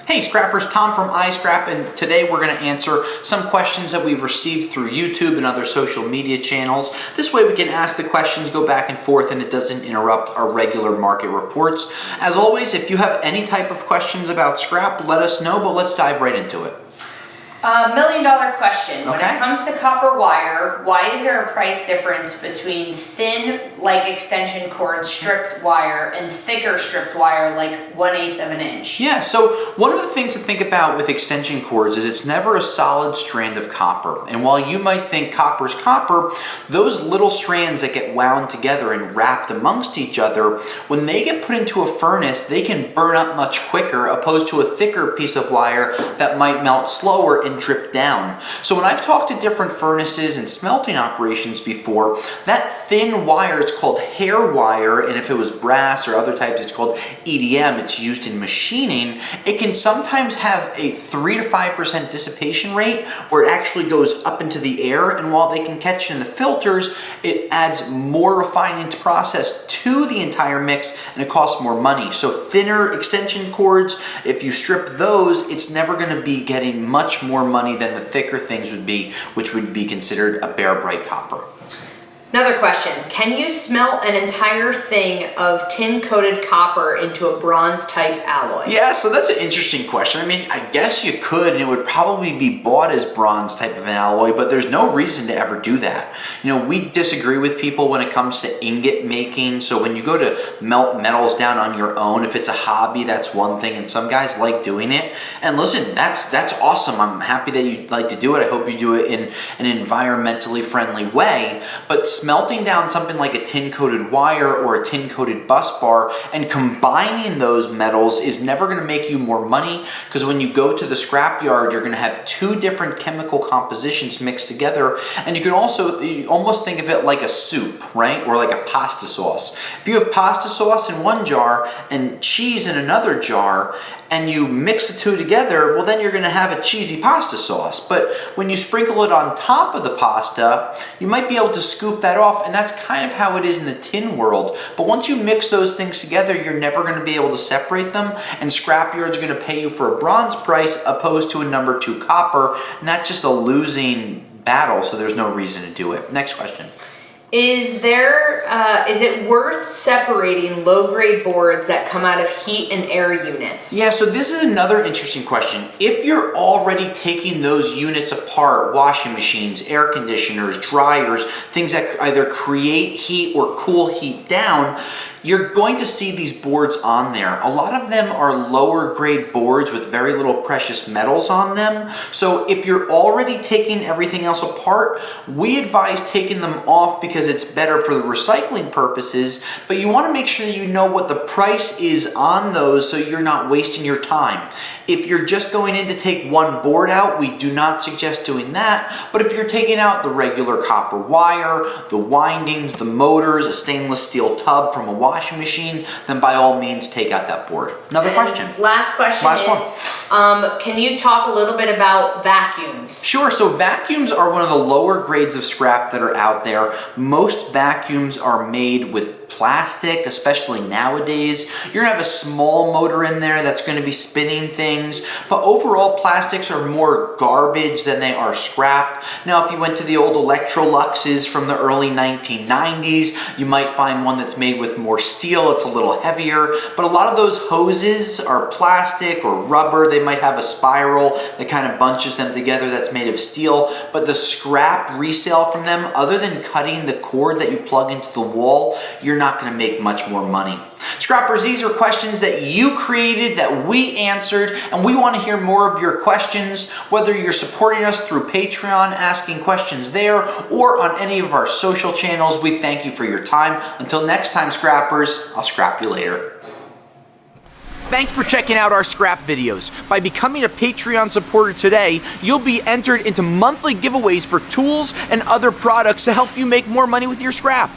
Hey Scrappers, Tom from iScrap, and today we're going to answer some questions that we've received through YouTube and other social media channels. This way we can ask the questions, go back and forth, and it doesn't interrupt our regular market reports. As always, if you have any type of questions about scrap, let us know, but let's dive right into it. $1 million question. Okay. When it comes to copper wire, why is there a price difference between thin, like extension cord stripped wire and thicker stripped wire, like 1/8 of an inch? Yeah, so one of the things to think about with extension cords is it's never a solid strand of copper. And while you might think copper's copper, those little strands that get wound together and wrapped amongst each other, when they get put into a furnace, they can burn up much quicker opposed to a thicker piece of wire that might melt slower and drip down. So when I've talked to different furnaces and smelting operations before, that thin wire is called hair wire, and if it was brass or other types, it's called EDM. It's used in machining. It can sometimes have a 3 to 5% dissipation rate where it actually goes up into the air, and while they can catch it in the filters, it adds more refining process to the entire mix and it costs more money. So thinner extension cords, if you strip those, it's never going to be getting much more money than the thicker things would be, which would be considered a bare bright copper. Another question. Can you smelt an entire thing of tin-coated copper into a bronze-type alloy? Yeah, so that's an interesting question. I mean, I guess you could, and it would probably be bought as bronze type of an alloy, but there's no reason to ever do that. You know, we disagree with people when it comes to ingot making. So when you go to melt metals down on your own, if it's a hobby, that's one thing, and some guys like doing it. And listen, that's awesome. I'm happy that you like to do it. I hope you do it in an environmentally friendly way. But smelting down something like a tin-coated wire or a tin-coated bus bar and combining those metals is never going to make you more money, because when you go to the scrap yard, you're going to have two different chemical compositions mixed together, and you can also almost think of it like a soup, right? Or like a pasta sauce. If you have pasta sauce in one jar and cheese in another jar, and you mix the two together, well then you're gonna have a cheesy pasta sauce. But when you sprinkle it on top of the pasta, you might be able to scoop that off, and that's kind of how it is in the tin world. But once you mix those things together, you're never gonna be able to separate them, and scrap yards are gonna pay you for a bronze price opposed to a number 2 copper, and that's just a losing battle, so there's no reason to do it. Next question. Is it worth separating low-grade boards that come out of heat and air units? Yeah, so this is another interesting question. If you're already taking those units apart, washing machines, air conditioners, dryers, things that either create heat or cool heat down, you're going to see these boards on there. A lot of them are lower grade boards with very little precious metals on them. So if you're already taking everything else apart, we advise taking them off because it's better for the recycling purposes, but you want to make sure that you know what the price is on those so you're not wasting your time. If you're just going in to take one board out, we do not suggest doing that. But if you're taking out the regular copper wire, the windings, the motors, a stainless steel tub from a washing machine, then by all means take out that board. Another question. Last question is, can you talk a little bit about vacuums? Sure, so vacuums are one of the lower grades of scrap that are out there. Most vacuums are made with plastic, especially nowadays. You're gonna have a small motor in there that's gonna be spinning things, but overall plastics are more garbage than they are scrap. Now, if you went to the old Electroluxes from the early 1990s, you might find one that's made with more steel. It's a little heavier, but a lot of those hoses are plastic or rubber. They might have a spiral that kind of bunches them together that's made of steel, but the scrap resale from them, other than cutting the cord that you plug into the wall, you're not going to make much more money. Scrappers, these are questions that you created, that we answered, and we want to hear more of your questions, whether you're supporting us through Patreon, asking questions there, or on any of our social channels. We thank you for your time. Until next time, Scrappers, I'll scrap you later. Thanks for checking out our scrap videos. By becoming a Patreon supporter today, you'll be entered into monthly giveaways for tools and other products to help you make more money with your scrap.